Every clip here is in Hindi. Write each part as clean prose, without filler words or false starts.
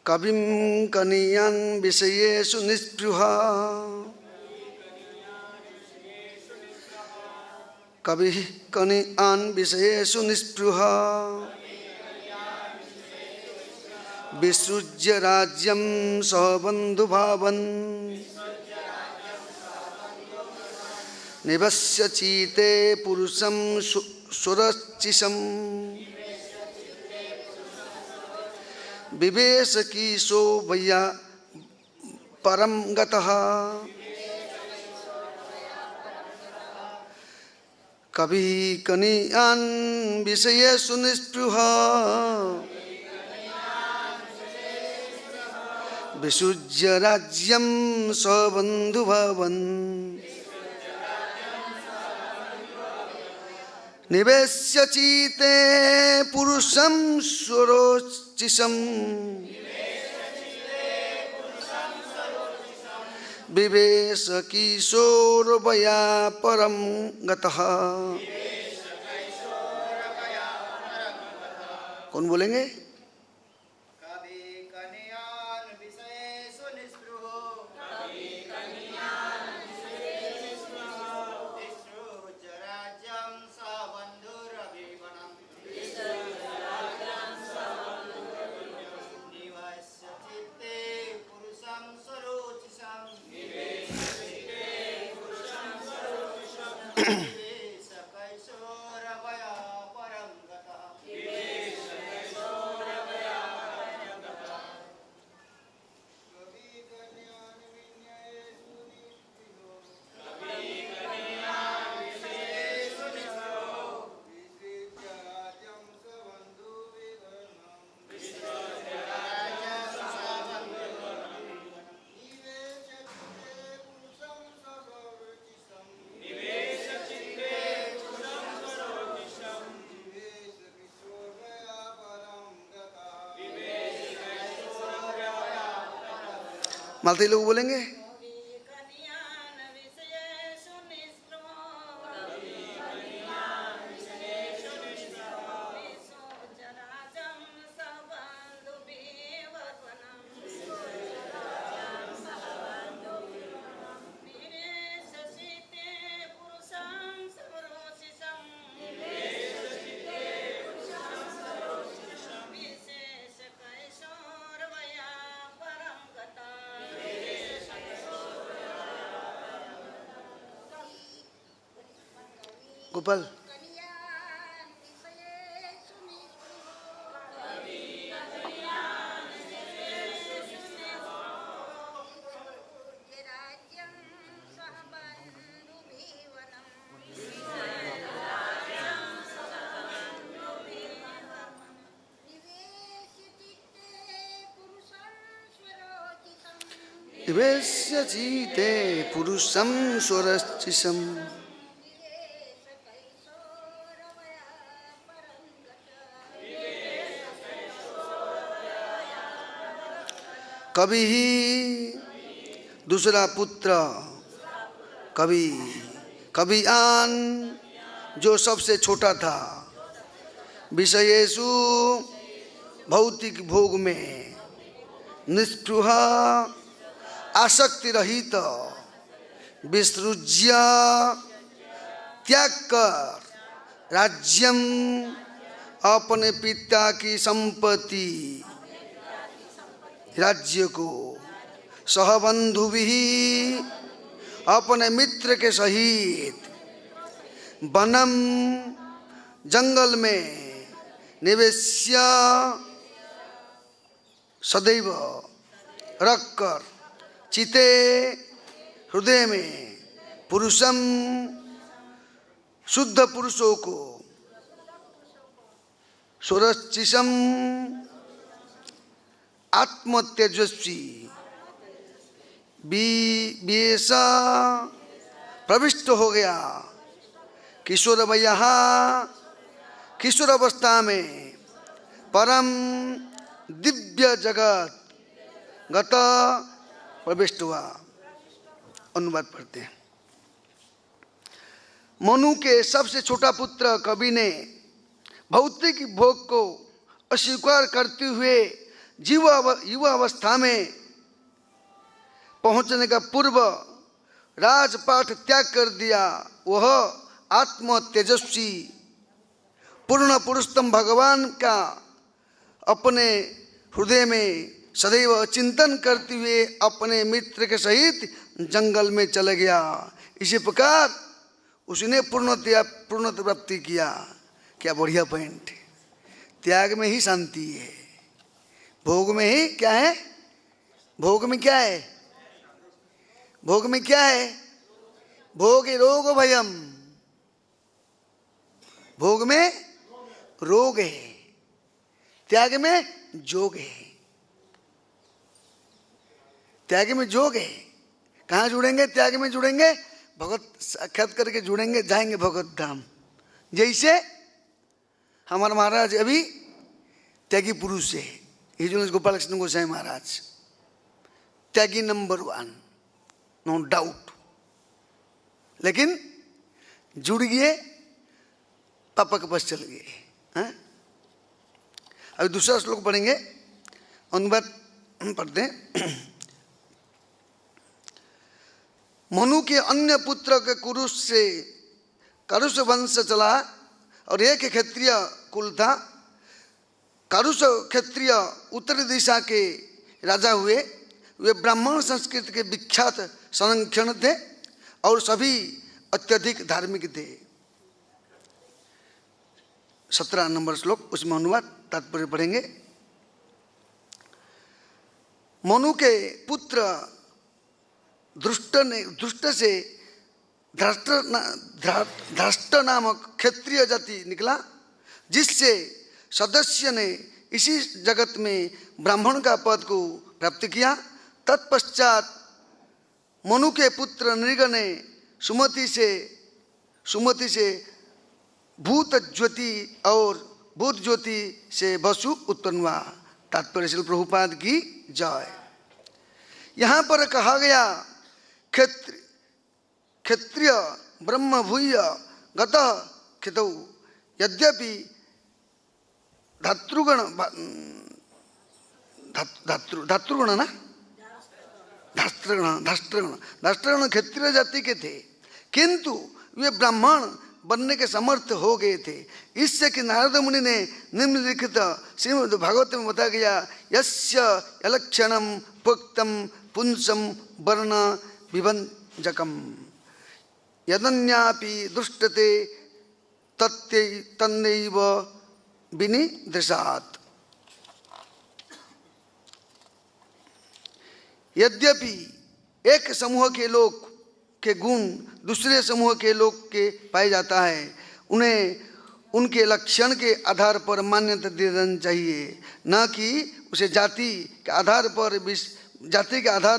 कविं कनीयान् विषयेषु निस्पृहा कविः कनीयान् विषयेषु निस्पृहा विसृज्य राज्यं सहबन्धुभावन् निवस्य चीते पुरुषं सुरचिषम् विवेश कीशो भैया परम गतः कभी कनीयान् विषयेषु निस्पृहा विसृज्य राज्यं सहबन्धुभावन् निवेश्य चीते पुरुषं स्वरोचिषम् विवेश किशोरवया परम गतः। कौन बोलेंगे? मालती लोग बोलेंगे? गोपाल निवेश्य चीते पुरुषं स्वरचिषम् कभी ही दूसरा पुत्र कभी आन जो सबसे छोटा था विषयेषु भौतिक भोग में निस्पृहा आसक्ति रहित विसृज्य त्याग कर राज्यम अपने पिता की संपत्ति राज्य को सहबंधु भी अपने मित्र के सहित वनम जंगल में निवेश्य सदैव रखकर चिते हृदय में पुरुषम शुद्ध पुरुषों को सुरचिषम आत्म तेजस्वी बीसा प्रविष्ट हो गया किशोर भैया किशोर अवस्था में परम दिव्य जगत गत प्रविष्ट हुआ। अनुवाद पढ़ते हैं। मनु के सबसे छोटा पुत्र कवि ने भौतिक भोग को अस्वीकार करते हुए युवा अवस्था में पहुंचने का पूर्व राजपाट त्याग कर दिया, वह आत्म तेजस्वी पूर्ण पुरुषोत्तम भगवान का अपने हृदय में सदैव चिंतन करते हुए अपने मित्र के सहित जंगल में चला गया। इसी प्रकार उसने पूर्णता प्राप्ति किया। क्या बढ़िया पॉइंट। त्याग में ही शांति है, भोग में ही क्या है? भोग में क्या है? भोग में क्या है? भोग रोग भयम, भोग में रोग है, त्याग में जोग है। त्याग में जोग है। कहाँ जुड़ेंगे? त्याग में जुड़ेंगे, भगवत साक्षात करके जुड़ेंगे, जाएंगे भगवत धाम। जैसे हमारे महाराज अभी त्यागी पुरुष है, हिजून गोपाल कृष्ण गोसाई महाराज त्यागी नंबर 1, नो डाउट। लेकिन जुड़ गए, पापा के पास चल गए। अभी दूसरा श्लोक पढ़ेंगे, अनुवाद पढ़ते हैं। मनु के अन्य पुत्र के कारुष वंश चला और एक क्षत्रिय कुल था। कारुष क्षत्रिय उत्तरी दिशा के राजा हुए। वे ब्राह्मण संस्कृति के विख्यात संरक्षण थे और सभी अत्यधिक धार्मिक थे। 17 नंबर श्लोक, उसमें अनुवाद तात्पर्य पढ़ेंगे। मनु के पुत्र दृष्ट से धृष्ट नामक क्षत्रिय जाति निकला, जिससे सदस्य ने इसी जगत में ब्राह्मण का पद को प्राप्त किया। तत्पश्चात मनु के पुत्र नृग ने सुमति से भूत ज्योति और भूत ज्योति से वसु उत्पन्न हुआ। तात्पर्य श्रील प्रभुपाद की जय। यहाँ पर कहा गया क्षत्रिय ब्रह्म भूय गतः क्षितौ, यद्यपि धातृगण ना धास्त्रगण क्षत्रिय जाति के थे, किंतु वे ब्राह्मण बनने के समर्थ हो गए थे। इससे कि नारद मुनि ने निम्नलिखित श्रीमद् भागवत में बताया गया, यस्य अलक्षणम पुक्तम पुंसम वर्ण विभंजकम यदन्यापि दृष्टते तन्नैव विनिदृशात्। यद्यपि एक समूह के लोग के गुण दूसरे समूह के लोग के पाए जाता है, उन्हें उनके लक्षण के आधार पर मान्यता दे देना चाहिए, न कि उसे जाति के आधार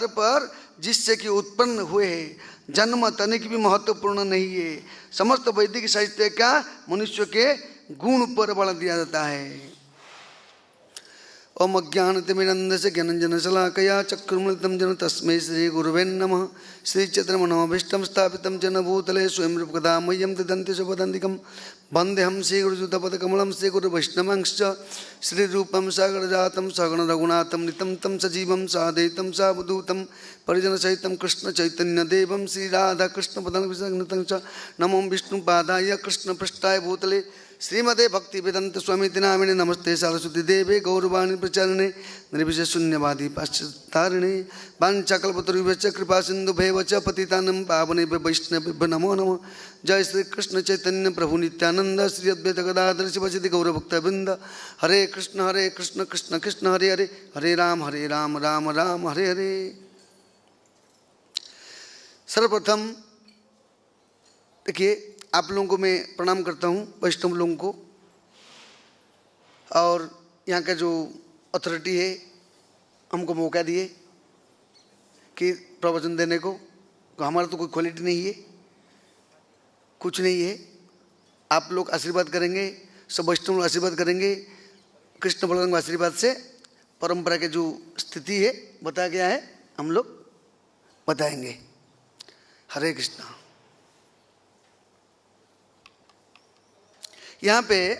पर जिससे कि उत्पन्न हुए हैं। जन्म तनिक भी महत्वपूर्ण नहीं है। समस्त वैदिक साहित्य का मनुष्य के गुण पर बल दिया जाता है। ओम अज्ञानतिमिरन्धस्य ज्ञानञ्जनशलाकया चक्षुर्मलितं येन तस्मै श्रीगुरुवे नमः। श्रीचैतन्यमनोभीष्टं स्थापितं येन भूतले स्वयं रूपकदा मह्यं ददन्ति सुपदान्तिकं वन्देऽहं श्रीगुरुयुतपदकमलं श्रीगुरुवैष्णवांश्च श्रीरूपं सागरजातं सगुण रघुनाथं नितं तं सजीवं साद्वैतं सावधूतं परिजनसहितं कृष्णचैतन्यदेवं श्रीराधाकृष्णपदान्वितं च नमो विष्णुपादाय कृष्णपृष्ठाय भूतले श्रीमदे भक्ति वेदांत स्वामी नामिने नमस्ते सारस्वती देवे गौरवाणी प्रचारिणे निर्विशेष शून्यवादी पाश्चातारिणे वाञ्छाकल्पतरुभ्यश्च कृपा सिन्धुभ्येव च पतितानं पावनेभ्यो वैष्णवेभ्यो नमो नमः। जय श्री कृष्ण चैतन्य प्रभु नित्यानंद श्री अद्वैत गदाधर शिवसति गौरभक्तवृंद। हरे कृष्ण कृष्ण कृष्ण हरे हरे, हरे राम राम राम हरे हरे। सर्वप्रथम देखिए, आप लोगों को मैं प्रणाम करता हूँ, वैष्णव लोगों को, और यहाँ का जो अथॉरिटी है हमको मौका दिए कि प्रवचन देने को। हमारा तो कोई क्वालिटी नहीं है, कुछ नहीं है। आप लोग आशीर्वाद करेंगे, सब वैष्णव लोग आशीर्वाद करेंगे। कृष्ण बलराम के आशीर्वाद से परंपरा के जो स्थिति है बताया गया है, हम लोग बताएंगे। हरे कृष्णा। यहाँ पे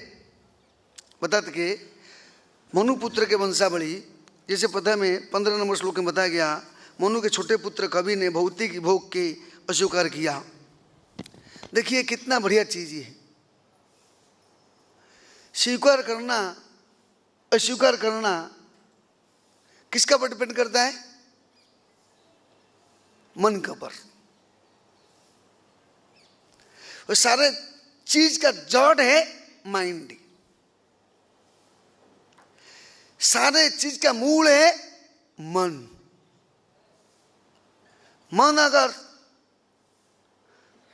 बताते कि मनुपुत्र के वंशावली जैसे पता में 15 नंबर श्लोक में बताया गया, मनु के छोटे पुत्र कवि ने भौतिक भोग के अस्वीकार किया। देखिए कितना बढ़िया चीज है। स्वीकार करना अस्वीकार करना किसका पर डिपेंड करता है? मन का पर। वो सारे चीज का जड़ है माइंड। सारे चीज का मूल है मन। मन अगर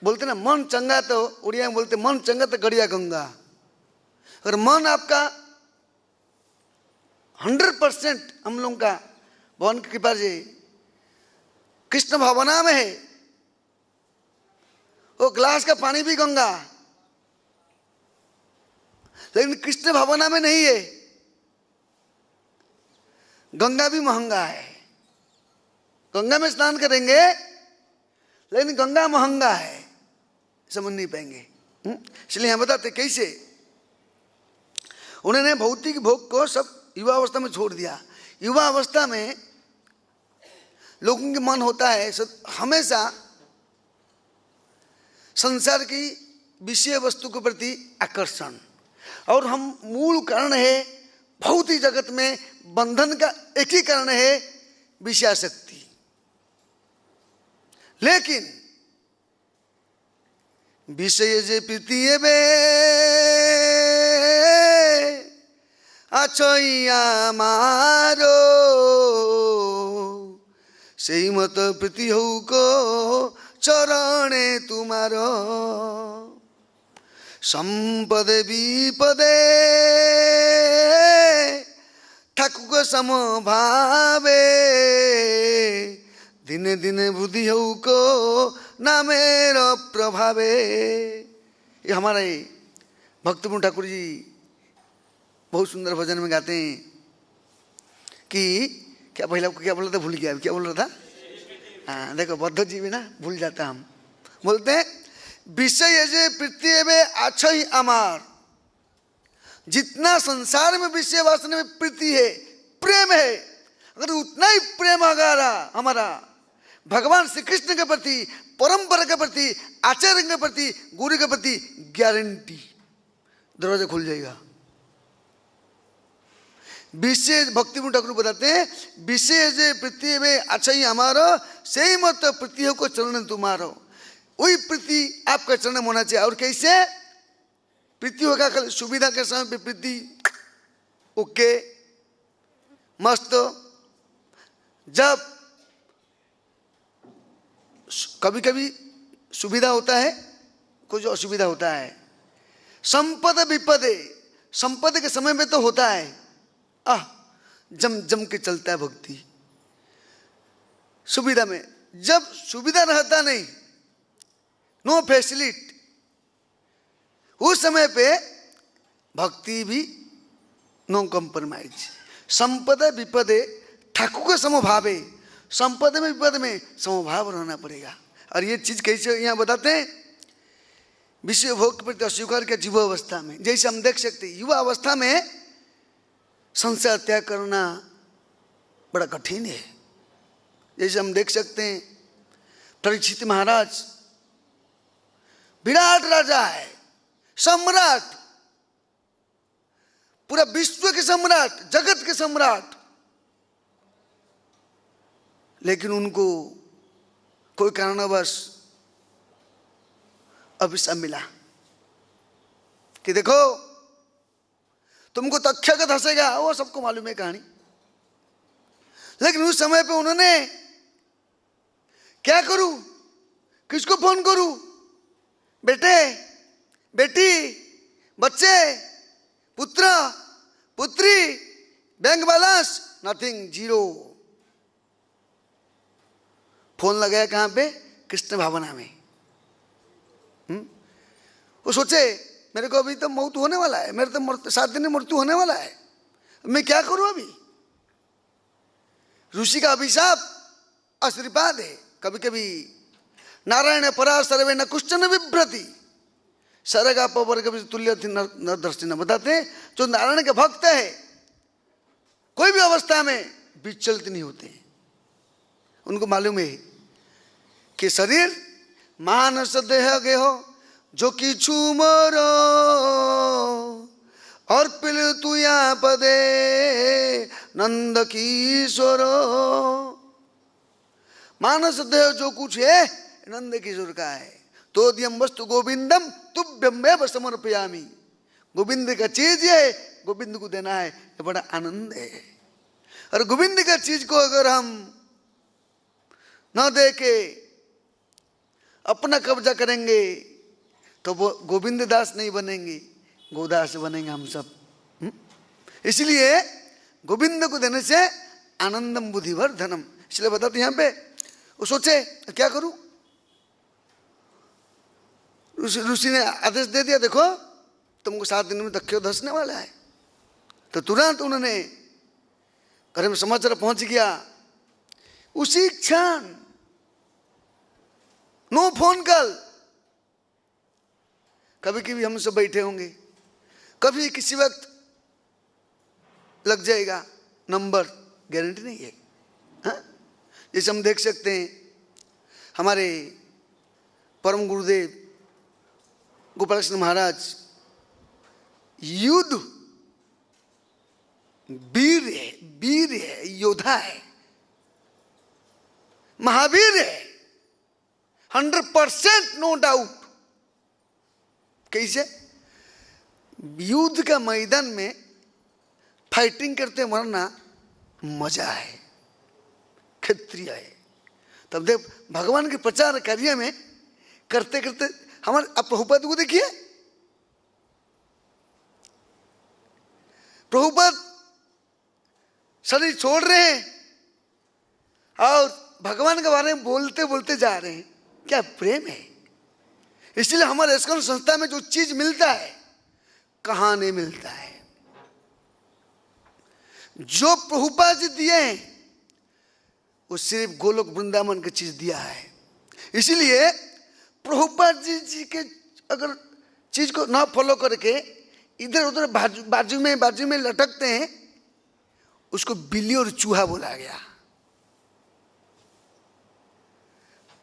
बोलते ना मन चंगा तो उड़िया में बोलते मन चंगा तो गड़िया गंगा। अगर मन आपका 100% हम लोगों का भगवान की कृपा से कृष्ण भावना में है, वो ग्लास का पानी भी गंगा, लेकिन कृष्ण भावना में नहीं है। गंगा भी महंगा है। गंगा में स्नान करेंगे लेकिन गंगा महंगा है, समझ नहीं पाएंगे। इसलिए हम बताते कैसे उन्होंने भौतिक भोग को सब युवा अवस्था में छोड़ दिया। युवा अवस्था में लोगों के मन होता है हमेशा संसार की विषय वस्तु के प्रति आकर्षण, और हम मूल कारण है भौतिक जगत में बंधन का एक ही कारण है विषयासक्ति। लेकिन विषय जे प्रीति बे आछइया मारो सेई मत प्रीति हौ को चरणे तुमारो संपदे विपदे ठाकुर समभावे दिने दिने बुद्धि हौ को नामेर प्रभावे। ये हमारे भक्तपुर ठाकुर जी बहुत सुंदर भजन में गाते हैं कि क्या पहले क्या बोल रहा था, भूल गया क्या बोल रहा था। हाँ देखो बद्ध जीवी ना भूल जाता हम। बोलते हैं विषय जे प्रीति में अच्छा ही अमार। जितना संसार में विषय वासना में प्रीति है प्रेम है, अगर उतना ही प्रेम हमारा भगवान श्री कृष्ण के प्रति, परंपरा के प्रति, आचार्य के प्रति, गुरु के प्रति, गारंटी दरवाजा खुल जाएगा। विशेष भक्ति ठाकुर बताते हैं विशेष प्रीति में अच्छा ही हमारा सही मत प्रीति को चरण तुम्हारो। वही प्रीति आपका चरण में होना चाहिए। और कैसे प्रीति होगा? कल सुविधा के समय पे प्रीति ओके मस्त। जब कभी कभी सुविधा होता है, कुछ असुविधा होता है। संपद विपदे, संपद के समय में तो होता है जम जम के चलता है भक्ति। सुविधा में जब सुविधा रहता नहीं, नो फैसिलिटी, उस समय पे भक्ति भी नो कॉम्प्रोमाइज। संपद विपदे ठाकुर को समभावे, संपद में विपद में समभाव रहना पड़ेगा। और ये चीज कैसे यहाँ बताते हैं? विषय भोग के प्रति अस्वीकार के युवा अवस्था में, जैसे हम देख सकते हैं युवा अवस्था में संसार त्याग करना बड़ा कठिन है। जैसे हम देख सकते हैं परीक्षित महाराज विराट राजा है, सम्राट, पूरा विश्व के सम्राट, जगत के सम्राट, लेकिन उनको कोई कारणवश अभिशाप मिला कि देखो तुमको तक्षक धसेगा। वो सबको मालूम है कहानी। लेकिन उस समय पे उन्होंने क्या करूं, किसको फोन करूं, बेटे बेटी बच्चे पुत्र पुत्री, bank balance nothing, zero. Phone लगाया कहां पे? कृष्ण भावना में। वो सोचे मेरे को अभी तो मौत होने वाला है, मेरे तो 7 दिन में मृत्यु होने वाला है, मैं क्या करूं अभी? ऋषि का अभिशाप आशीर्वाद है। कभी कभी नारायण परा सर्वे न कुश्चन विभ्रति सरगा पवर्ग तुल्य न दर्शी न बताते। जो नारायण के भक्त है कोई भी अवस्था में विचलित नहीं होते हैं। उनको मालूम है कि शरीर मानस देह गेहो जो किछु मोरो और पिल तुया पदे नंद किशोरो। मानस देह जो कुछ है नंद किशोर का है। तो दियम वस्तु गोविंदम तुभ्यमेव समर्पयामि। गोविंद का चीज है, गोविंद को देना है, ये बड़ा आनंद है। और गोविंद का चीज को अगर हम न दे के अपना कब्जा करेंगे तो वो गोविंद दास नहीं बनेंगे, गोदास बनेंगे हम सब। इसलिए गोविंद को देने से आनंदम बुद्धिवर्धनम। इसलिए बताते यहाँ पे वो सोचे क्या करूं, ऋषि ने आदेश दे दिया देखो तुमको 7 दिन में दक्षिण धसने वाला है। तो तुरंत उन्होंने घर में समाचार पहुंच गया। उसी क्षण नो फोन कॉल। कभी कभी हम सब बैठे होंगे, कभी किसी वक्त लग जाएगा नंबर, गारंटी नहीं है। हाँ? जैसे हम देख सकते हैं हमारे परम गुरुदेव गोपाल कृष्ण महाराज युद्ध वीर है, योद्धा है, महावीर है, 100% नो डाउट। कैसे? युद्ध का मैदान में फाइटिंग करते मरना मजा है, क्षत्रिय है। तब देख भगवान के प्रचार कार्य में करते करते हमारे अब प्रभुपाद को देखिए, प्रभुपाद शरीर छोड़ रहे हैं और भगवान के बारे में बोलते बोलते जा रहे हैं। क्या प्रेम है। इसलिए हमारे इस्कॉन संस्था में जो चीज मिलता है कहां नहीं मिलता है। जो प्रभुपाद जी दिए हैं वो सिर्फ गोलोक वृंदावन की चीज दिया है। इसलिए प्रभुपाद जी के अगर चीज को ना फॉलो करके इधर उधर बाजू में लटकते हैं, उसको बिल्ली और चूहा बोला गया।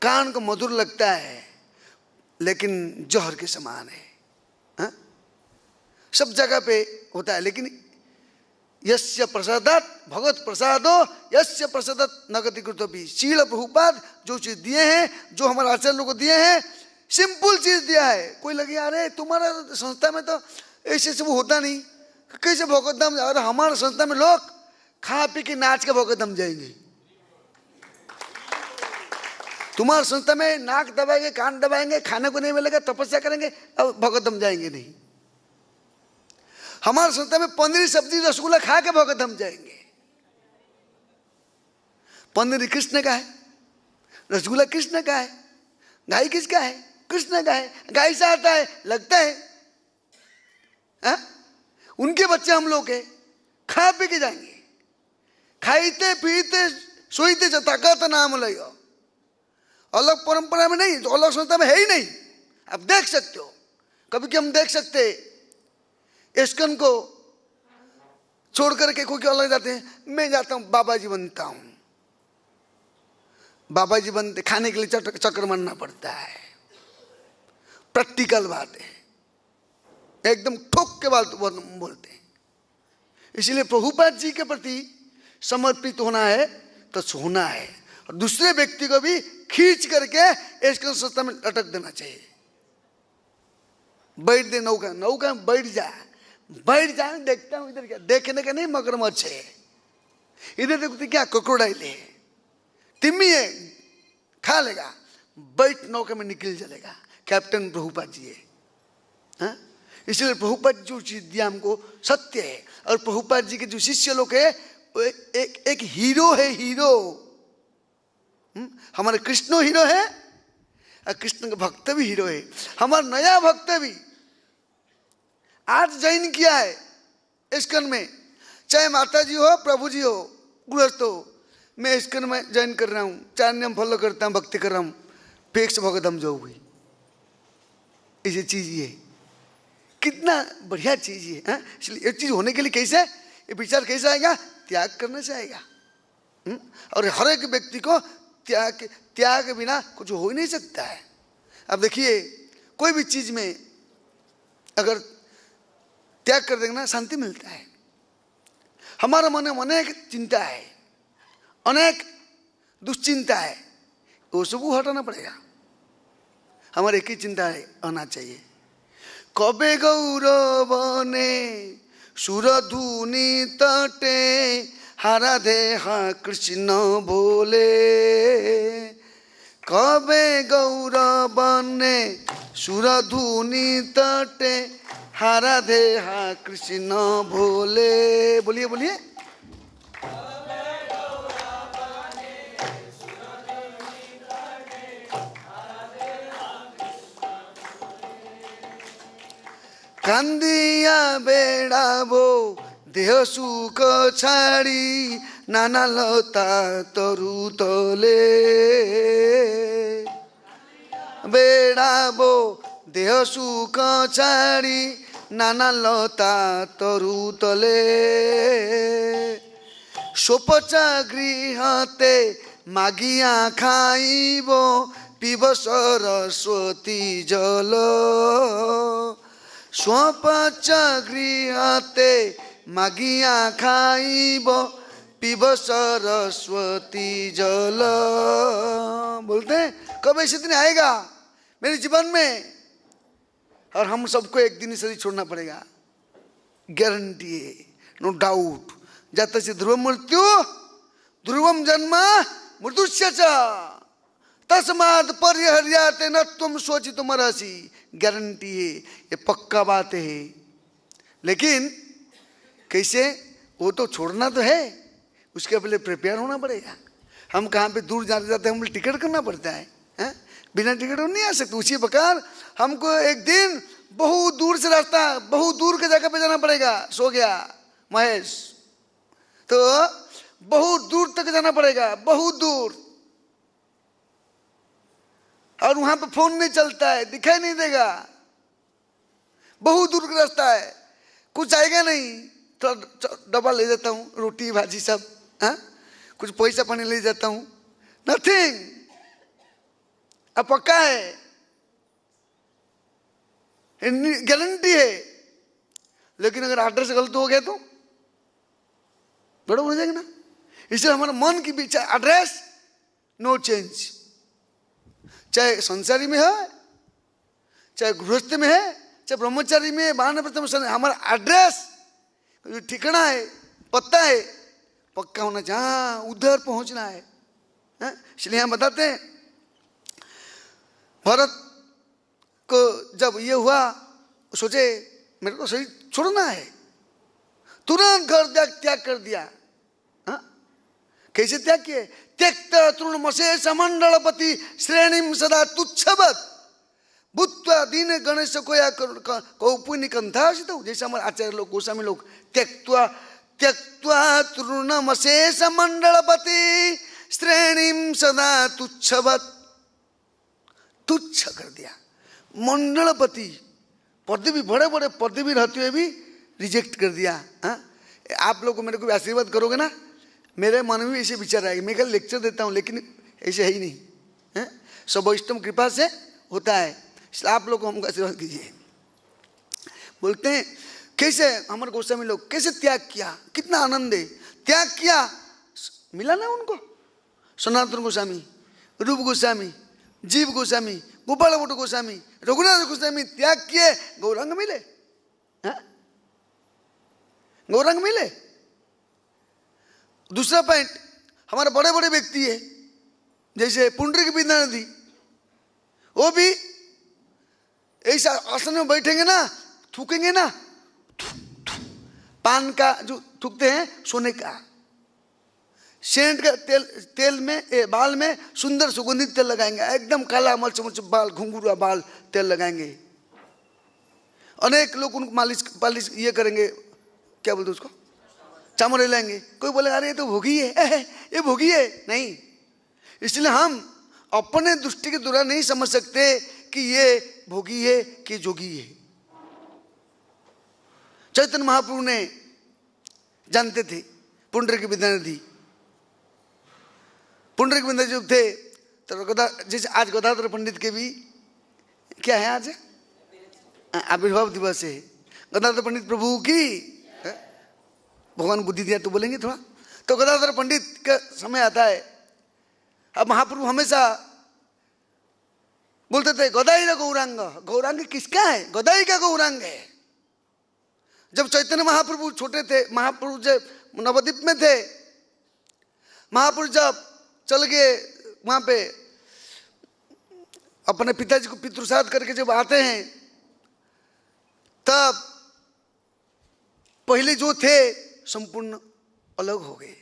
कान को मधुर लगता है लेकिन जहर के समान है। हा? सब जगह पे होता है, लेकिन यस्य प्रसादात भगवत प्रसादो यस्य प्रसादात नगति कृतोपि। शील प्रभुपाद जो चीज दिए हैं, जो हमारे आचार्य लोगों को दिए हैं, सिंपल चीज दिया है। कोई लगे अरे तुम्हारा संस्था में तो ऐसे सब होता नहीं, कैसे भगवत धाम? अरे हमारे संस्था में लोग खा पी के नाच के भगवत धाम जाएंगे। तुम्हारे संस्था में नाक दबाएंगे, कान दबाएंगे, खाने को नहीं मिलेगा, तपस्या करेंगे, अब भगवत धाम जाएंगे नहीं। हमारे संस्था में पनीर सब्जी रसगुल्ला खा के भगवत धाम जाएंगे। पनीर कृष्ण का है, रसगुल्ला कृष्ण का है, गाय किसका है? कृष्ण का है। गाय से आता है, लगता है। हा? उनके बच्चे हम लोग के खा पी के जाएंगे, खाईते पीते सोईते ताकत नाम लियो। अलग परंपरा में नहीं, तो अलग संस्था में है ही नहीं। आप देख सकते हो, कभी कि हम देख सकते इस्कॉन को छोड़ करके कोई अलग जाते हैं। मैं जाता हूं बाबा जी बनता हूं, बाबा जी बनते खाने के लिए चक्कर मारना पड़ता है। प्रैक्टिकल बात है, एकदम ठोक के बात बोलते हैं। इसलिए प्रभुपाद जी के प्रति समर्पित होना है तो सोना है, और दूसरे व्यक्ति को भी खींच करके इस्कॉन संस्था में लटक देना चाहिए। बैठ दे नौका, नौका में बैठ जा देखता हूं इधर क्या देखने का नहीं, मगरमच्छ है। इधर देखते क्या क्रोकोडाइल है, तिम्मी है, खा लेगा, बैठ नौका में निकल चलेगा। कैप्टन प्रभुपाद जी है। हाँ? इसलिए प्रभुपाद जो चीज दिया हमको सत्य है। और प्रभुपाद जी के जो शिष्य लोग है एक हीरो है, हीरो। हमारे कृष्ण हीरो है और कृष्ण का भक्त भी हीरो है। हमारा नया भक्त भी आज ज्वाइन किया है इस्कॉन में, चाहे माता जी हो, प्रभु जी हो, गृहस्थ हो। मैं इस्कॉन में ज्वाइन कर रहा हूँ, 4 नियम फॉलो करता हूँ, भक्ति कर रहा हूँ, फेक से भगवत हम जाओ हुई। ऐसी चीज ये कितना बढ़िया चीज है। इसलिए ये चीज होने के लिए कैसे, ये विचार कैसे आएगा? त्याग करने से आएगा। और हर एक व्यक्ति को त्याग के बिना कुछ हो ही नहीं सकता है। अब देखिए, कोई भी चीज में अगर त्याग कर देंगे ना, शांति मिलता है। हमारा मन में अनेक चिंता है, अनेक दुश्चिंता है, वो सब हटाना पड़ेगा। हमारे एक ही चिंता है, आना चाहिए। कबे गौरव ने सुरधुनी तटे हारा देहा कृष्ण बोले। कबे गौरव ने सुरधुनी तटे हारा देहा कृष्ण भोले। बोलिए बोलिए। कांदिया बेड़ाबो देह सुख छाड़ी नाना लता तरु तले। बेड़ाबो देह सुख छाड़ी नाना लता तरु तले। सोपचा गृहते मागिया खाइबो पीब सरस्वती जल। स्वपच गृहते मागिया खाइब पीब सरस्वती जल। बोलते हैं कब ऐसे दिन आएगा मेरे जीवन में, और हम सबको एक दिन शरीर छोड़ना पड़ेगा, गारंटी है, नो डाउट। जाता से ध्रुवम मृत्यु ध्रुवम जन्म मृत्युश्च तस्मात् परिहर्याते न तुम शोचितुमर्हसि। गारंटी है, ये पक्का बात है। लेकिन कैसे, वो तो छोड़ना तो है, उसके पहले प्रिपेयर होना पड़ेगा। हम कहाँ पे दूर जाते हैं, हमें टिकट करना पड़ता है, बिना टिकट हम नहीं आ सकते। उसी प्रकार हमको एक दिन बहुत दूर से रास्ता, बहुत दूर के जगह पे जाना पड़ेगा। सो गया महेश, तो बहुत दूर तक जाना पड़ेगा, बहुत दूर। और वहां पे फोन नहीं चलता है, दिखाई नहीं देगा, बहुत दूर का रास्ता है, कुछ आएगा नहीं। थोड़ा डब्बा ले जाता हूँ, रोटी भाजी सब, कुछ पैसा पानी ले जाता हूँ, नथिंग। अब पक्का है, गारंटी है। लेकिन अगर एड्रेस गलत हो गया तो बड़ा हो जाएगा ना। इसलिए हमारा मन की भी एड्रेस नो चेंज, चाहे संसारी में है, चाहे गृहस्थ में है, चाहे ब्रह्मचारी में है, वानप्रस्थ में, हमारा एड्रेस जो ठिकाना है, पता है, पक्का होना चाहिए। हाँ, उधर पहुंचना है। इसलिए हम बताते हैं, भरत को जब ये हुआ, सोचे मेरे को शरीर छोड़ना है, तुरंत घर त्याग कर दिया। कैसे त्याग किए? त्यक्त तृणमशेष मंडलपति श्रेणीम सदा तुच्छवत भूत्वा दीन गणेश कोया कौपुनिकंथासित। जैसे हमारे आचार्य लोग, गोस्वामी लोग, त्यक्त्वा तृणमशेष मंडलपति श्रेणीम सदा तुच्छवत, तुच्छ कर दिया। मंडलपति पद भी, बड़े बड़े पद भी रहते हुए भी रिजेक्ट कर दिया। आप लोग को मेरे को भी आशीर्वाद करोगे ना, मेरे मन में ऐसे विचार आएगा। मैं कल लेक्चर देता हूँ, लेकिन ऐसे है ही नहीं, सब वैष्णव कृपा से होता है। इसलिए आप लोग को हमको आशीर्वाद कीजिए। बोलते हैं कैसे हमारे गोस्वामी लोग कैसे त्याग किया, कितना आनंद है। त्याग किया, मिला ना उनको। सनातन गोस्वामी, रूप गोस्वामी, जीव गोस्वामी, गोपाल भट्ट गोस्वामी, रघुनाथ गोस्वामी त्याग किए, गौरांग मिले, गौरांग मिले। दूसरा पॉइंट, हमारे बड़े बड़े व्यक्ति है, जैसे पुंडरीक विद्यानिधि, वो भी ऐसा आसन में बैठेंगे ना, थूकेंगे ना, पान का जो थूकते हैं, सोने का, सेंट का तेल में, बाल में सुंदर सुगंधित तेल लगाएंगे, एकदम काला मच मच बाल, घुंघरूआ बाल तेल लगाएंगे। अनेक लोग उनको पालिश ये करेंगे, क्या बोलते उसको, चामड़े लेंगे। कोई बोले अरे ये तो भोगी है, ये भोगी है, नहीं। इसलिए हम अपने दृष्टि के द्वारा नहीं समझ सकते कि ये भोगी है कि जोगी है। चैतन्य महाप्रभु ने जानते थे पुंडरीक विद्यानिधि, पुंडरीक विंध्य जब थे तो जैसे आज गदाधर पंडित के भी क्या है, आज आविर्भाव दिवस है। गदाधर पंडित प्रभु की भगवान बुद्धि दिया तो बोलेंगे थोड़ा। तो गदाधर पंडित का समय आता है। अब महाप्रभु हमेशा बोलते थे गदाई रा गौरांग। गौरांग किसका है? गदाई का गौरांग है। जब चैतन्य महाप्रभु छोटे थे, महाप्रभु जब नवद्वीप में थे, महाप्रभु जब चल गए वहां पे अपने पिताजी को पितृश्राद्ध करके जब आते हैं, तब पहले जो थे संपूर्ण अलग हो गए।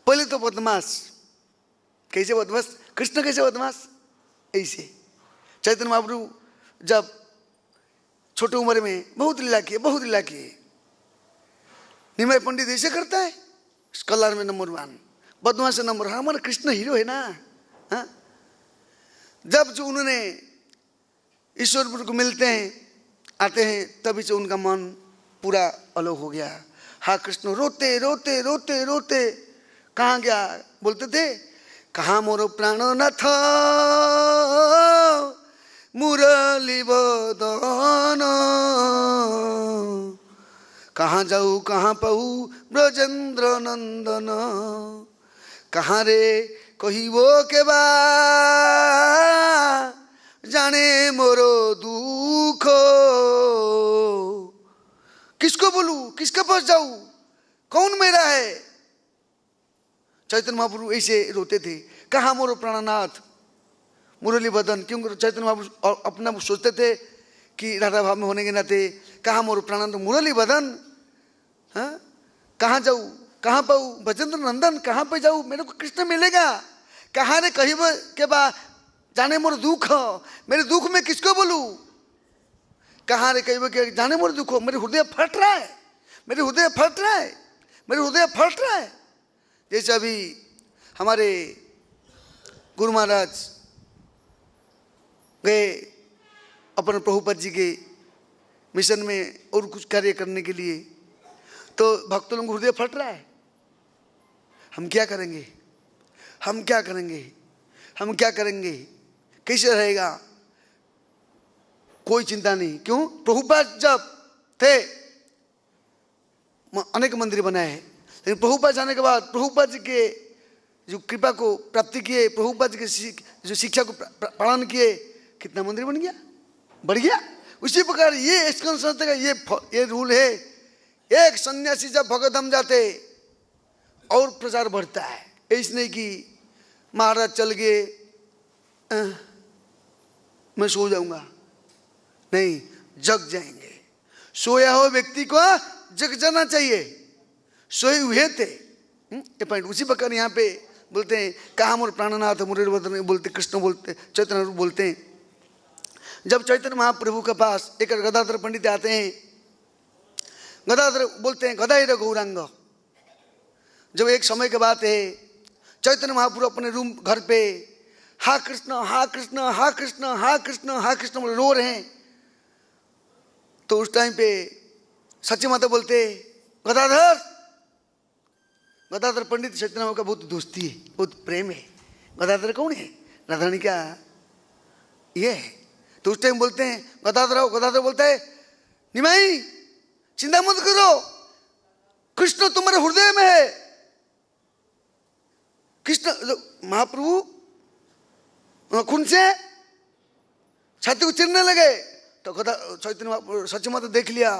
पहले तो बदमाश, कैसे बदमाश? कृष्ण कैसे बदमाश? ऐसे चैतन्य महाप्रभु जब छोटे उम्र में बहुत लीला किए, बहुत लीला किए। निमाई पंडित ऐसे करता है, कलार में नंबर 1, बदमाश नंबर। हमारा कृष्ण हीरो है ना। हाँ, जब जो उन्होंने ईश्वरपुर को मिलते हैं, आते हैं, तभी से उनका मन पूरा अलग हो गया। हाँ कृष्ण रोते रोते रोते रोते कहाँ गया? बोलते थे कहाँ मोर प्राणनाथ मुरली बदन, कहाँ जाऊ कहाँ पाऊ ब्रजेंद्र नंदन, कहाँ रे कहिबो के बा जाने मोरो दुख, किसको बोलूं, किसके पास जाऊं, कौन मेरा है? चैतन्य महाप्रभु ऐसे रोते थे। कहाँ मोरो प्राणनाथ मुरली बदन। क्यों चैतन्य महाप्रभु अपना सोचते थे कि राधा भाव में होने के नाते कहाँ मोरो प्राणनाथ मुरली बदन, हाँ कहाँ जाऊँ, कहाँ पाऊँ ब्रजेंद्र नंदन, कहाँ पे जाऊँ, मेरे को कृष्ण मिलेगा? कहाँ रे कहीं के बा जाने मोर दुख, मेरे दुख में किसको बोलूँ? कहाँ रे कहीं के जाने मोर दुख, मेरे हृदय फट रहा है, मेरे हृदय फट रहा है, मेरे हृदय फट रहा है। जैसे अभी हमारे गुरु महाराज गए अपन प्रभुपाद जी के मिशन में और कुछ कार्य करने के लिए, तो भक्तों लोगों को हृदय फट रहा है। हम क्या करेंगे, हम क्या करेंगे, हम क्या करेंगे, कैसे रहेगा? कोई चिंता नहीं। क्यों? प्रभुपाद जब थे अनेक मंदिर बनाए हैं, लेकिन प्रभुपाद जाने के बाद प्रभुपाद जी के जो कृपा को प्राप्ति किए, प्रभुपाद जी के जो शिक्षा को पालन किए, कितना मंदिर बन गया, बढ़ गया। उसी प्रकार ये इस्कॉन संस्था का ये रूल है, एक सन्यासी जब भगवतधाम जाते और प्रचार बढ़ता है। ऐसे नहीं कि महाराज चल गए मैं सो जाऊंगा, नहीं, जग जाएंगे। सोया हुआ व्यक्ति को जग जाना चाहिए, सोए हुए थे। ये पॉइंट। उसी प्रकार यहाँ पे बोलते हैं कहाँ मोर प्राणनाथ मुरली बदन, बोलते कृष्ण बोलते, चैतन्य बोलते हैं। जब चैतन्य महाप्रभु के पास एक गदाधर पंडित आते हैं, गदाधर बोलते हैं गदाई रे गौरांग। जब एक समय के बात है, चैतन्य महाप्रभु अपने रूम घर पे हा कृष्ण हा कृष्ण हा कृष्ण हा कृष्ण हा कृष्ण बोले रो रहे हैं। तो उस टाइम पे सच्ची माता बोलते गदाधर, गदाधर पंडित चैतन्य का बहुत दोस्ती है, बहुत प्रेम है। गदाधर कौन है? राधारानी का ये है। तो उस टाइम बोलते हैं गदाधर आओ। गदाधर बोलता है निमाई चिंता मत करो, कृष्ण तुम्हारे हृदय में है। कृष्ण महाप्रभु खून से छाती को चिरने लगे। तो चैतन्य सच्ची माता देख लिया।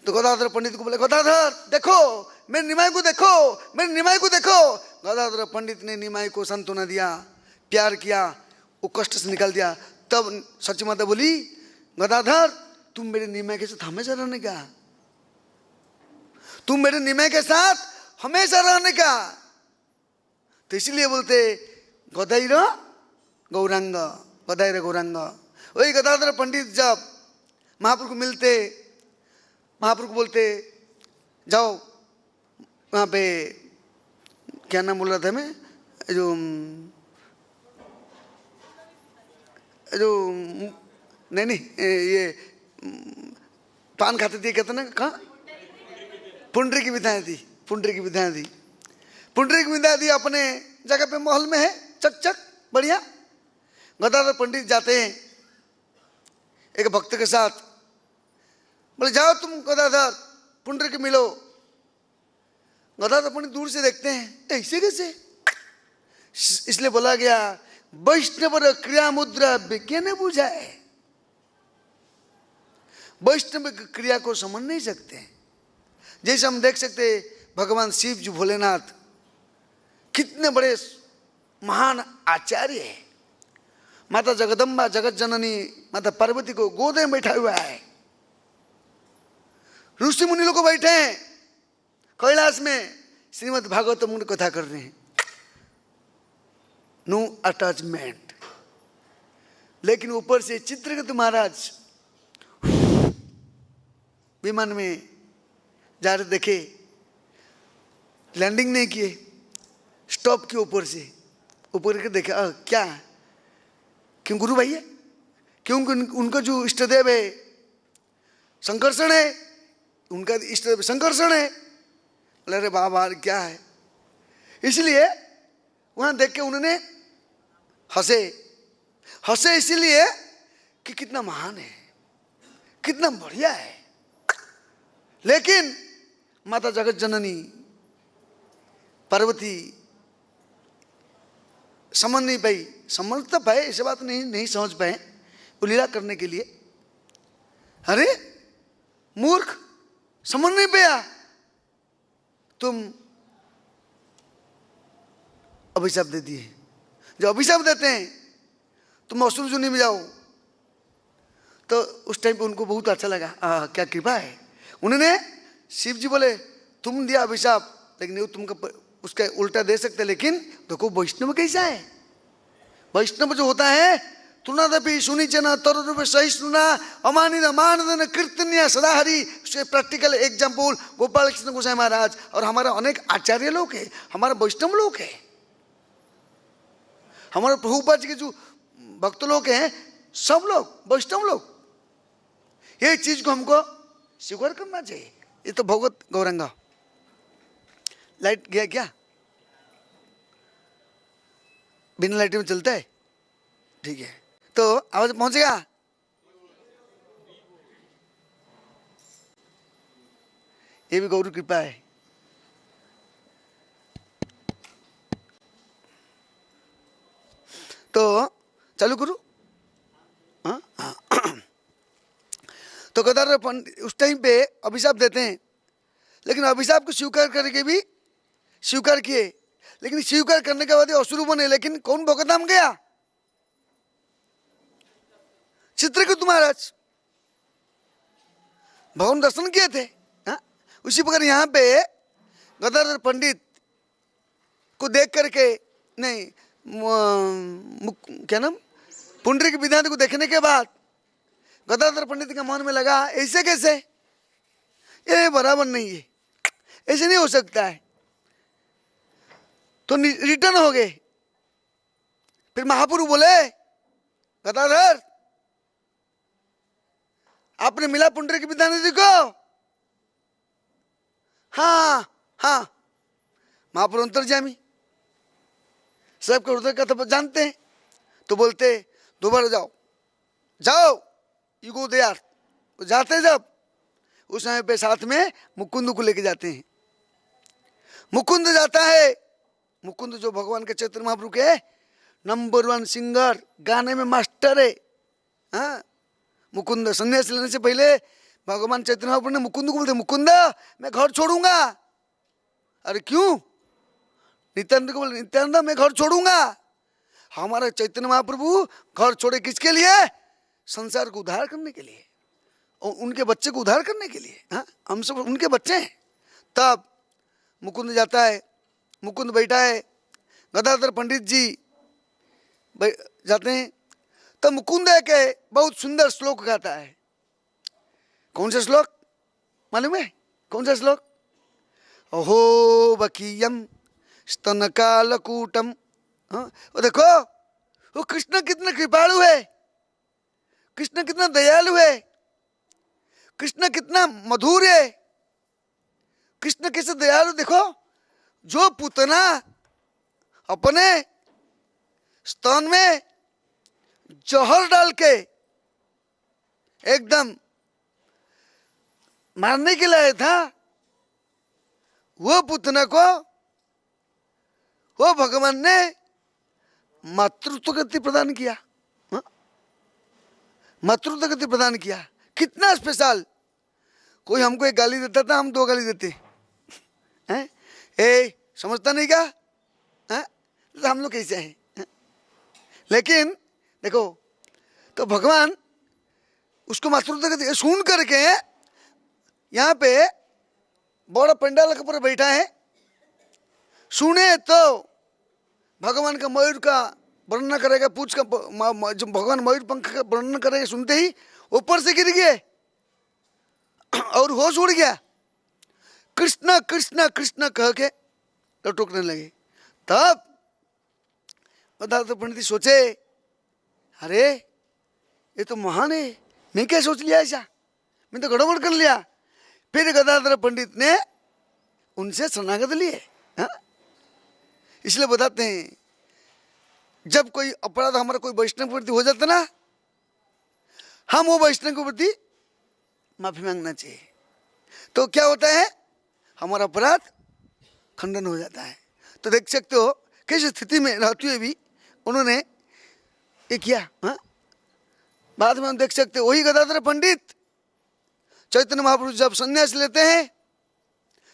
तो गदाधर पंडित को बोले गदाधर देखो मेरे निमाई को, देखो मेरे निमाई को देखो। गदाधर पंडित ने निमाई को सांत्वना दिया, प्यार किया, वो कष्ट से निकाल दिया। तब सच्ची माता बोली गदाधर तुम मेरे निमाई के साथ हमेशा रहने का, तुम मेरे निमाई के साथ हमेशा रहने का। तो इसलिए बोलते गदाई रो गौरांग, गदाई रो गौरांग। वही गदाधर पंडित जब महाप्रभु को मिलते, महाप्रभु को बोलते जाओ वहाँ पे, क्या नाम बोल रहा था मैं, जो नहीं ये पान खाते थे, कहते ना, कहाँ पुंडरी की विधाएं थी, पुंडरी की विधाएं थी। पुंडरीक विद्याधि अपने जगह पे महल में है, चक चक बढ़िया। गदाधर पंडित जाते हैं एक भक्त के साथ, बोले जाओ तुम गदाधर पुंडरीक मिलो। गदाधर पंडित दूर से देखते हैं, ऐसे कैसे? इसलिए बोला गया वैष्णव क्रिया मुद्रा विज्ञान बुझाए। वैष्णव क्रिया को समझ नहीं सकते। जैसे हम देख सकते भगवान शिव जी भोलेनाथ कितने बड़े महान आचार्य है। माता जगदम्बा जगत जननी माता पार्वती को गोद में बैठा हुआ है। ऋषि मुनि लोग बैठे हैं कैलाश में, श्रीमद् भागवतम उनकी कथा कर रहे हैं। No attachment. लेकिन ऊपर से चित्रगुप्त महाराज विमान में जा रहे, देखे लैंडिंग नहीं किए, स्टॉप किए ऊपर से, ऊपर के देखे क्या क्यों गुरु भैया, क्योंकि उनका जो इष्टदेव है संकर्षण है, उनका इष्टदेव संकर्षण है। अरे बाबा क्या है? इसलिए वहां देख के उन्होंने हंसे। हंसे इसलिए कि कितना महान है, कितना बढ़िया है। लेकिन माता जगत जननी पार्वती समझ नहीं पाई। समझ तो पाए, ऐसे बात नहीं समझ पाए, वो लीला करने के लिए। अरे मूर्ख, समझ नहीं पाया, तुम अभिशाप दे दिए। जब अभिशाप देते हैं तुम असुर योनि में जाओ, तो उस टाइम पे उनको बहुत अच्छा लगा, क्या कृपा है। उन्होंने शिव जी बोले तुम दिया अभिशाप, लेकिन तुमको उसका उल्टा दे सकते, लेकिन देखो वैष्णव कैसा है। वैष्णव जो होता है तुनादपि सुनिचना तरुरूप सहिष्णुना अमानित मानदन कीर्तन्य सदाहरि। उसके प्रैक्टिकल एग्जाम्पल गोपाल कृष्ण गोसाई महाराज और हमारा अनेक आचार्य लोग हैं, हमारा वैष्णव लोग हैं, हमारे प्रभुपाद जी के जो भक्त लोग हैं, सब लोग वैष्णव लोग। ये चीज को हमको स्वीकार करना चाहिए। ये तो भगवत गौरंगा। लाइट गया क्या? बिना लाइट में चलता है? ठीक है, तो आवाज पहुंचेगा। ये भी गौर कृपा है। तो चालू करूं? तो गदाधर पंडित उस टाइम पे अभिशाप देते हैं, लेकिन अभिशाप को स्वीकार करके भी स्वीकार किए, लेकिन स्वीकार करने के बाद असुर बने। लेकिन कौन भगतधाम गया? चित्रगुप्त महाराज भगवान दर्शन किए थे। उसी प्रकार यहाँ पे गदाधर पंडित को देख करके, नहीं क्या नाम, पुंडरीक विद्याधि को देखने के बाद गदाधर पंडित के मन में लगा ऐसे कैसे, ये बराबर नहीं है, ऐसे नहीं हो सकता है। तो रिटर्न हो गए। फिर महाप्रभु बोले गदाधर आपने मिला पुंडरीक विद्याधि को? हाँ हाँ। महाप्रभु अंतर्यामी सबके हृदय का तो जानते हैं। तो बोलते दोबारा जाओ जाओ, यू गो देयर। जाते जब उस समय पे साथ में मुकुंद को लेके जाते हैं। मुकुंद जाता है। मुकुंद जो भगवान के चैतन्य महाप्रभु के नंबर 1 सिंगर, गाने में मास्टर है। हाँ, मुकुंद संन्यास लेने से पहले भगवान चैतन्य महाप्रभु ने मुकुंद को बोलते मुकुंद मैं घर छोड़ूंगा। अरे क्यों? नित्यानंद को बोले नित्यानंद मैं घर छोड़ूंगा। हमारा चैतन्य महाप्रभु घर छोड़े किसके लिए? संसार को उद्धार करने के लिए और उनके बच्चे को उद्धार करने के लिए। हाँ, हम सब उनके बच्चे हैं। तब मुकुंद जाता है, मुकुंद बैठा है, गदाधर पंडित जी जाते हैं। तब मुकुंद है के बहुत सुंदर श्लोक गाता है। कौन सा श्लोक मालूम है? कौन सा श्लोक? अहो बकीयम स्तन कालकूटम। वो देखो वो कृष्ण कितना कृपालु है, कृष्ण कितना दयालु है, कृष्ण कितना मधुर है, कृष्ण कैसे दयालु। देखो जो पूतना अपने स्तन में जहर डाल के एकदम मारने के लिए था, वो पूतना को वो भगवान ने मातृत्व गति प्रदान किया। मातृत्व गति प्रदान किया। कितना स्पेशल। कोई हमको एक गाली देता था, हम 2 गाली देते हैं। ए समझता नहीं क्या है? तो हम लोग कैसे हैं? लेकिन देखो, तो भगवान उसको मातृत्व गति सुन करके यहाँ पे बड़ा पंडाल के ऊपर बैठा है, सुने तो भगवान का मयूर का वर्णन करेगा, पूछ का जो भगवान मयूर पंख का वर्णन करेगा, सुनते ही ऊपर से गिर गए और होश उड़ गया। कृष्ण कृष्ण कृष्ण कह के लटकने लगे। तब गदाधर पंडित सोचे, अरे ये तो महान है, मैं क्या सोच लिया ऐसा, मैं तो गड़बड़ कर लिया। फिर गदाधर पंडित ने उनसे शरणागत लिए। इसलिए बताते हैं, जब कोई अपराध हमारा कोई वैष्णव के प्रति हो जाता ना, हम वो वैष्णव के प्रति माफी मांगना चाहिए। तो क्या होता है, हमारा अपराध खंडन हो जाता है। तो देख सकते हो किस स्थिति में रहते हुए भी उन्होंने ये किया। बाद में हम देख सकते हो, वही गदाधर पंडित चैतन्य महाप्रभु जब संन्यास लेते हैं,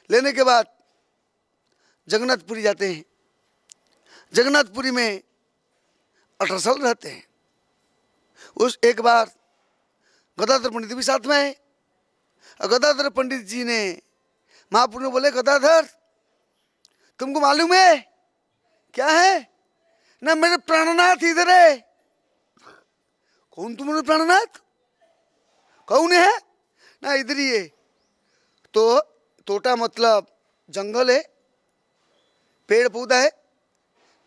लेने के बाद जगन्नाथपुरी जाते हैं। जगन्नाथपुरी में 18 साल रहते हैं। उस एक बार गदाधर पंडित भी साथ में है। और गदाधर पंडित जी ने महाप्रभु बोले, गदाधर तुमको मालूम है क्या है ना, मेरे प्राणनाथ इधर है। कौन तुम्हारे प्राणनाथ? कौन है ना? इधर ही है। तो तोटा मतलब जंगल है, पेड़ पौधा है,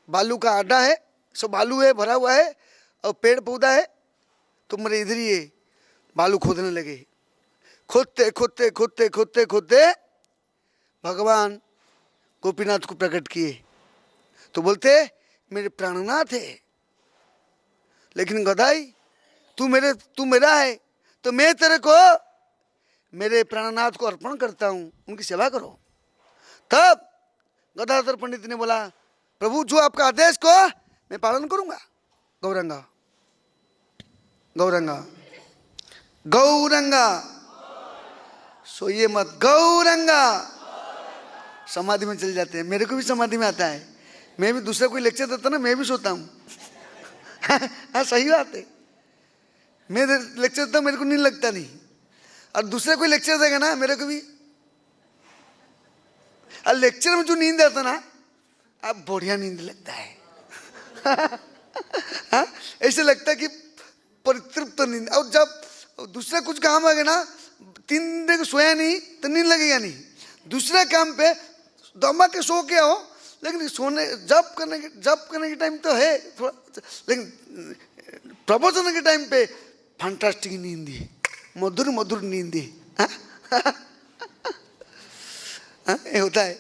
बालू का अड्डा है, सब बालू है भरा हुआ है और पेड़ पौधा है। तो मेरे इधर ही है। बालू खोदने लगे। खोदते खोदते खोदते खोदते खोदते भगवान गोपीनाथ को प्रकट किए। तो बोलते, मेरे प्राणनाथ है। लेकिन गदाई, तू मेरा है, तो मैं तेरे को मेरे प्राणनाथ को अर्पण करता हूँ, उनकी सेवा करो। तब गदाधर पंडित ने बोला, प्रभु जो आपका आदेश को मैं पालन करूंगा। गौरंगा गौरंगा गौरंगा, सोइए मत, गौरंगा। समाधि में चले जाते हैं। मेरे को भी समाधि में आता है। मैं भी दूसरा कोई लेक्चर देता ना, मैं भी सोता हूँ। हाँ सही बात है। मैं लेक्चर देता हूँ, मेरे को नींद लगता नहीं, और दूसरा कोई लेक्चर देगा ना, मेरे को भी। और लेक्चर में जो नींद आता ना, अब बढ़िया नींद लगता है। हाँ ऐसे लगता है कि परितृप्त नींद। और जब दूसरा कुछ काम आ गया ना, 3 दिन सोया नहीं तो नींद लगेगा नहीं। दूसरा काम पे दमा के सो के आओ, लेकिन सोने जब करने के टाइम तो है थोड़ा, लेकिन प्रवचन के टाइम पे फैंटास्टिक नींद है, मधुर मधुर नींद है। ये होता है।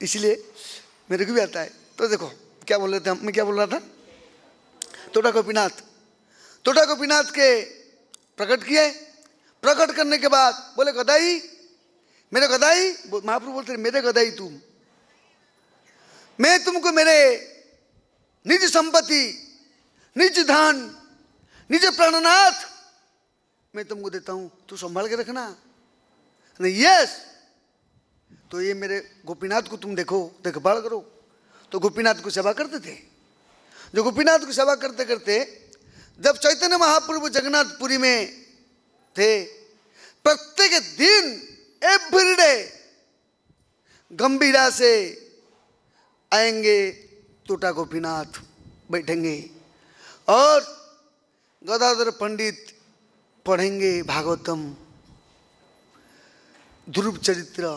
इसलिए मेरे को भी आता है। तो देखो क्या बोल रहे थे हम, मैं क्या बोल रहा था, तोटा गोपीनाथ के प्रकट किए। प्रकट करने के बाद बोले, गदाई मेरे गदाई। महाप्रभु बोलते, मेरे गदाई तुम, मैं तुमको मेरे निज संपत्ति, निज धन, निज प्राणनाथ मैं तुमको देता हूं, तू संभाल के रखना। नहीं यस, तो ये मेरे गोपीनाथ को तुम देखो, देखभाल करो। तो गोपीनाथ को सेवा करते थे। जो गोपीनाथ को सेवा करते करते जब चैतन्य महाप्रभु जगन्नाथपुरी में थे, प्रत्येक दिन एवरीडे गंभीरा से आएंगे तोटा गोपीनाथ, बैठेंगे और गदाधर पंडित पढ़ेंगे भागवतम, ध्रुव चरित्र,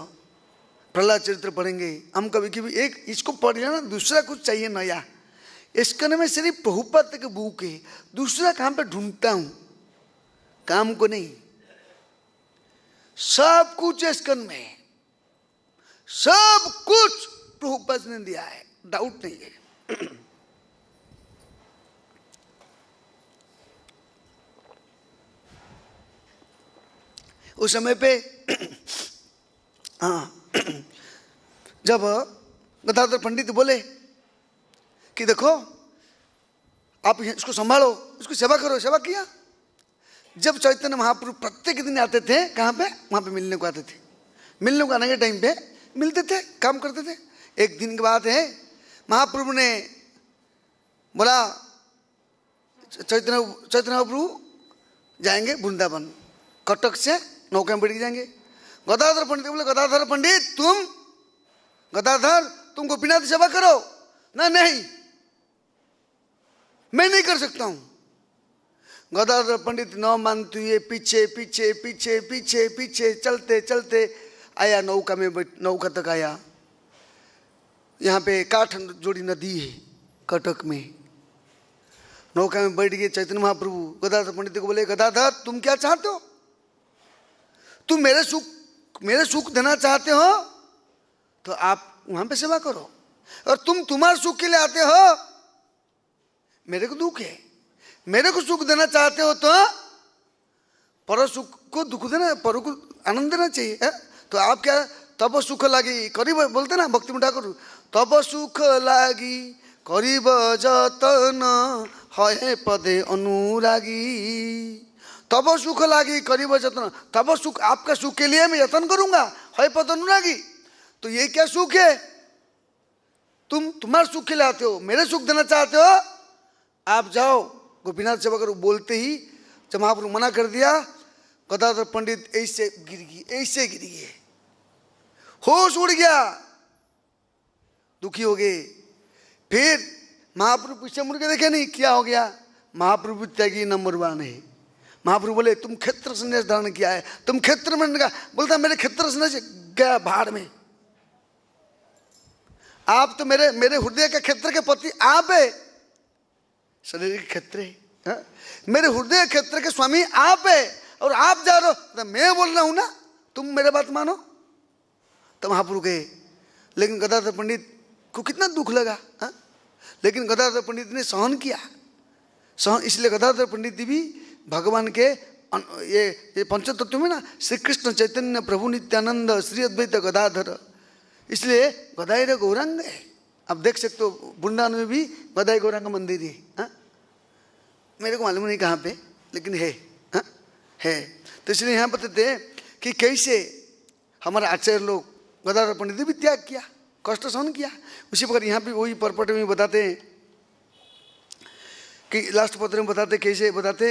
प्रहलाद चरित्र पढ़ेंगे। हम कभी कभी एक इसको पढ़ लिया ना, दूसरा कुछ चाहिए नया। इसकने में सिर्फ प्रभुपाद के बुक है, दूसरा काम पे ढूंढता हूं, काम को नहीं। सब कुछ इसकन में, सब कुछ प्रभुपाद ने दिया है, डाउट नहीं है। उस समय पे हाँ, जब गदाधर पंडित बोले कि देखो आप इसको संभालो, इसको सेवा करो, सेवा किया। जब चैतन्य महाप्रभु प्रत्येक दिन आते थे, कहाँ पे? वहाँ पे मिलने को आते थे। मिलने को आने के टाइम पे मिलते थे, काम करते थे। एक दिन की बात है, महाप्रभु ने बोला चैतन्य महाप्रभु जाएंगे वृंदावन, कटक से नौका में बैठ के जाएंगे। गदाधर पंडित बोले गदाधर पंडित तुम गोपीनाथ सेवा करो ना। नहीं, मैं नहीं कर सकता हूं। गदाधर पंडित न मानते हुए पीछे पीछे पीछे पीछे पीछे चलते चलते आया, नौका में नौका तक आया। यहाँ पे काठ जोड़ी नदी है कटक में। नौका में बैठ गए चैतन्य महाप्रभु। गदाधर पंडित को बोले गदाधर तुम क्या चाहते हो? तुम मेरे सुख देना चाहते हो तो आप वहां पे सेवा करो, और तुम तुम्हारे सुख के लिए आते हो, मेरे को दुख है। मेरे को सुख देना चाहते हो तो पर सुख को दुख देना, पर को आनंद देना चाहिए है? तो आप क्या तब सुख लागी करीब बोलते ना भक्ति में ठाकुर, तब सुख लागी करीब जतन है पदे अनुरागी। तब सुख लागी करीब जतन, तब सुख, आपका सुख के लिए मैं यत्न करूंगा, है पद अनुरागी। तो ये क्या सुख है? तुम्हारे सुख के लिए आते हो, मेरे सुख देना चाहते हो, आप जाओ गोपीनाथ सेवा करो। बोलते ही जब महाप्रभु मना कर दिया, गदाधर पंडित ऐसे गिर गए, होश उड़ गया, दुखी हो गए। फिर महाप्रभु पीछे मुड़ के देखे नहीं, क्या हो गया? महाप्रभु त्यागी नंबर 1 है। महाप्रभु बोले तुम क्षेत्र संन्यास धारण किया है, तुम क्षेत्र में गया। बोलता मेरे क्षेत्र संन्यास गया भाड़ में। आप तो मेरे हृदय के क्षेत्र के पति आप है, शरीर के क्षेत्र है, मेरे हृदय क्षेत्र के स्वामी आप है, और आप जा रहे हो तो मैं बोल रहा हूं ना, तुम मेरे बात मानो। तो महाप्रभु गए, लेकिन गदाधर पंडित को कितना दुख लगा हा? लेकिन गदाधर पंडित ने सहन किया। इसलिए गदाधर पंडित भी भगवान के ये पंचतत्व में ना, श्री कृष्ण चैतन्य प्रभु नित्यानंद श्री अद्वैत गदाधर, इसलिए गदाई गौरांग है। आप देख सकते हो वृंदावन में भी गदाई गौरांग मंदिर है हा? मेरे को मालूम नहीं कहाँ पे, लेकिन है हा? है। तो इसलिए यहाँ बताते हैं कि कैसे हमारे आचार्य लोग गदाधर पंडित ने भी त्याग किया, कष्ट सहन किया। उसी प्रकार यहाँ पे वही परपट में बताते हैं कि लास्ट पत्र में बताते कैसे बताते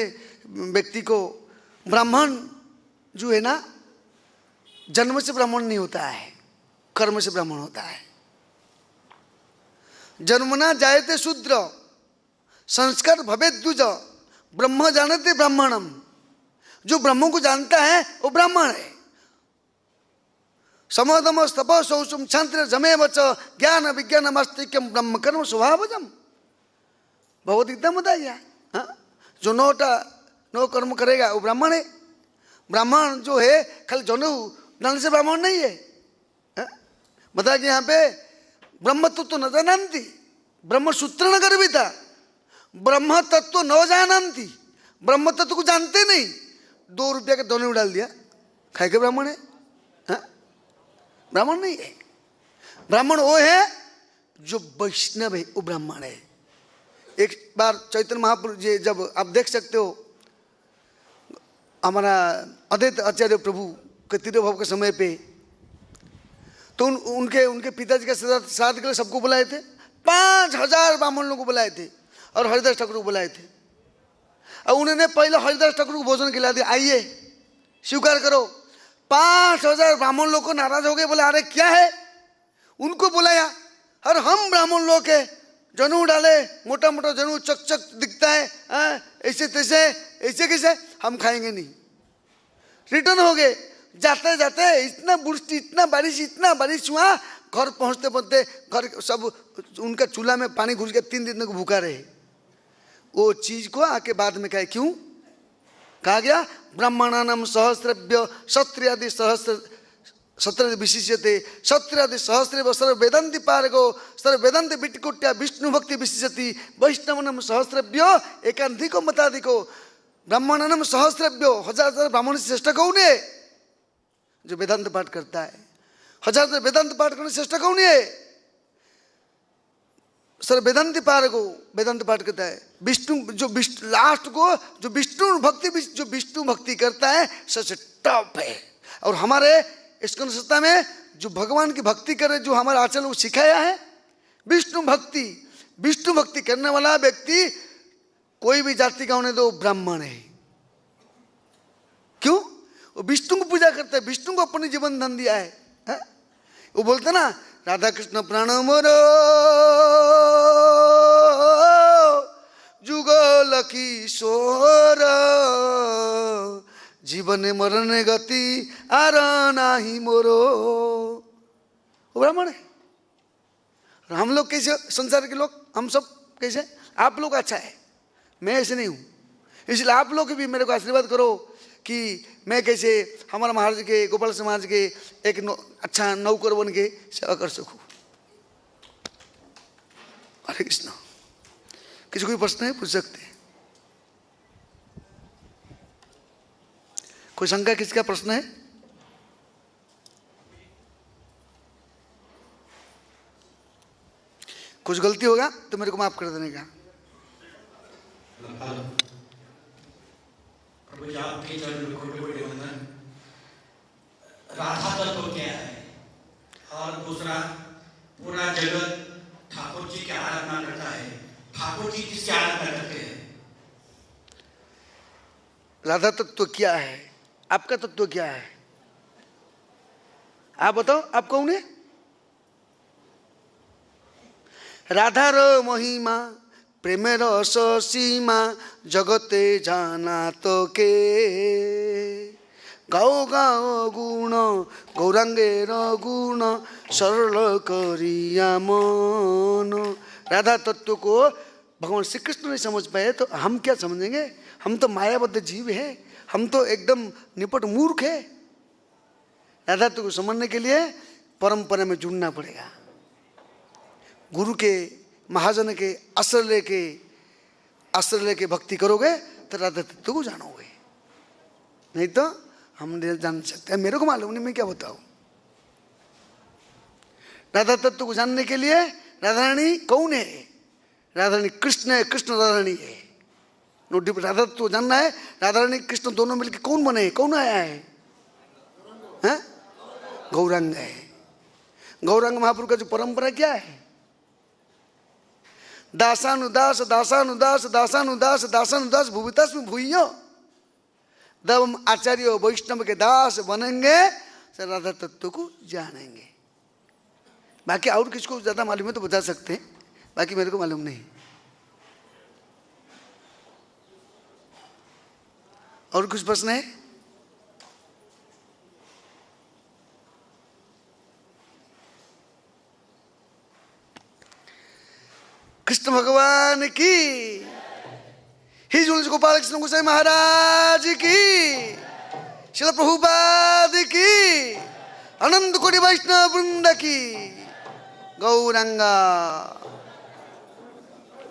व्यक्ति को ब्राह्मण जो है ना, जन्म से ब्राह्मण नहीं होता है, कर्म से ब्राह्मण होता है। जन्मना जायते शूद्र संस्कार भवे द्विज ब्रह्म जानते ब्राह्मणम। जो ब्रह्म को जानता है वो ब्राह्मण है। समोदम स्तप शौचम छात्र जमे वच ज्ञान विज्ञान मस्तिक्यम ब्रह्म कर्म स्वभावजम। भगवद्गीता में बताइए जो नो कर्म करेगा वो ब्राह्मण है। ब्राह्मण जो है खाली जनेऊ डालने से ब्राह्मण नहीं है। बताया कि यहाँ पे ब्रह्म तत्व न जानती, ब्रह्म सूत्र न गर्भिता, ब्रह्म तत्व न जानती, ब्रह्म तत्व को जानते नहीं, 2 रुपया के दोनों डाल दिया, खाए के ब्राह्मण है? ब्राह्मण नहीं है। ब्राह्मण वो है जो वैष्णव है, वो ब्राह्मण है। एक बार चैतन्य महाप्रभु जी, जब आप देख सकते हो हमारा अद्वैत आचार्य प्रभु के तिरुभाव के समय पे, तो उनके पिताजी के श्राद्ध के लिए सबको बुलाए थे। 5000 ब्राह्मण लोगों को बुलाए थे और हरिदास ठाकुर को बुलाए थे। और उन्होंने पहले हरिदास ठाकुर को भोजन खिला दिया, आइए स्वीकार करो। 5000 ब्राह्मण लोग को नाराज हो गए, बोले अरे क्या है, उनको बुलाया और हम ब्राह्मण लोग के जनेऊ डाले, मोटा मोटा जनेऊ चक चक दिखता है, ऐसे तैसे, ऐसे कैसे, हम खाएंगे नहीं। रिटर्न हो गए। जाते जाते इतना बारिश हुआ, घर पहुंचते पहुंचते घर सब उनका चूल्हा में पानी घुस गया, 3 दिन तक भूखा रहे। वो चीज को आके बाद में कहे, क्यों कहा गया? ब्राह्मणानाम सहस्रभ्य क्षत्रियादि सहस्र सत्र विशिष्यते सत्रादि सहस्रे सर्व वेदांति पारगो सर्व वेदांति बिटकुट्या विष्णु भक्ति विशिष्यति वैष्णवनम सहस्रभ्यो एकांधिको मताधिको ब्राह्मणनम सहस्रभ्यो हजार हजार ब्राह्मण से श्रेष्ठ कौन है? जो वेदांत पाठ करता है। हजार हजार वेदांत पाठ करने श्रेष्ठ कौन है? सर वेदांति पारगो वेदांत पाठ करता है। विष्णु जो लास्ट को जो विष्णु भक्ति करता है सबसे टॉप है। और हमारे इस्कॉन संस्था में जो भगवान की भक्ति करे, जो हमारा आचरण को सिखाया है विष्णु भक्ति करने वाला व्यक्ति कोई भी जाति का होने दो ब्राह्मण है। क्यों? वो विष्णु को पूजा करता है, विष्णु को अपने जीवन धन दिया है। वो बोलते ना राधा कृष्ण प्राण मोरो जुगल किशोर जीवन मरण गति आर नाही मोरो। वो ब्राह्मण है। हम लोग कैसे, संसार के लोग हम सब कैसे? आप लोग अच्छा है, मैं ऐसे नहीं हूँ। इसलिए आप लोग भी मेरे को आशीर्वाद करो कि मैं कैसे हमारा महाराज के गोपाल समाज के एक अच्छा नौकर बन के सेवा कर सकूँ। हरे कृष्ण। किसी कोई प्रश्न है पूछ सकते हैं? कोई शंका, किसका प्रश्न है? कुछ गलती होगा तो मेरे को माफ कर देने का। प्रभु जी आपके चरण में कोटि-कोटि वंदन। राधा तत्व क्या है? और दूसरा, पूरा जगत ठाकुर जी की आराधना करता है, ठाकुर जी किसकी आराधना करते हैं? राधा तत्व क्या है? आपका तत्व क्या है? आप बताओ, आप कौन है? राधा रो महिमा प्रेमेर सीमा जगते जाना तो के गाओ गाओ गुण गौरांगेर गुण सरल करिया मन। राधा तत्व को भगवान श्री कृष्ण नहीं समझ पाए तो हम क्या समझेंगे? हम तो मायाबद्ध जीव है, हम तो एकदम निपट मूर्ख है। राधा तत्व को समझने के लिए परंपरा में जुड़ना पड़ेगा। गुरु के, महाजन के आश्रय लेके भक्ति करोगे तो राधा तत्व को जानोगे, नहीं तो हम नहीं जान सकते। मेरे को मालूम नहीं, मैं क्या बताऊं। राधा तत्व को जानने के लिए राधा रानी कौन है? राधा रानी कृष्ण है, कृष्ण राधा रानी है। राधा तत्व को जानना है। राधा रानी कृष्ण दोनों मिलकर कौन बने? कौन आया है? गौरांग है। गौरांग महाप्रभु का जो परंपरा क्या है? दासानुदास दासानुदास दासानुदास दासानुदास भूवितास में भूइयो। जब हम आचार्य वैष्णव के दास बनेंगे तो राधा तत्व को जानेंगे। बाकी और किसको ज्यादा मालूम है तो बता सकते हैं, बाकी मेरे को मालूम नहीं। और कुछ प्रश्न है? कृष्ण भगवान की, ही जुलस गोपाल कृष्ण गोसाई महाराज की, श्रील प्रभुपाद की, अनंत कोटि वैष्णव वृंद की, गौरंगा।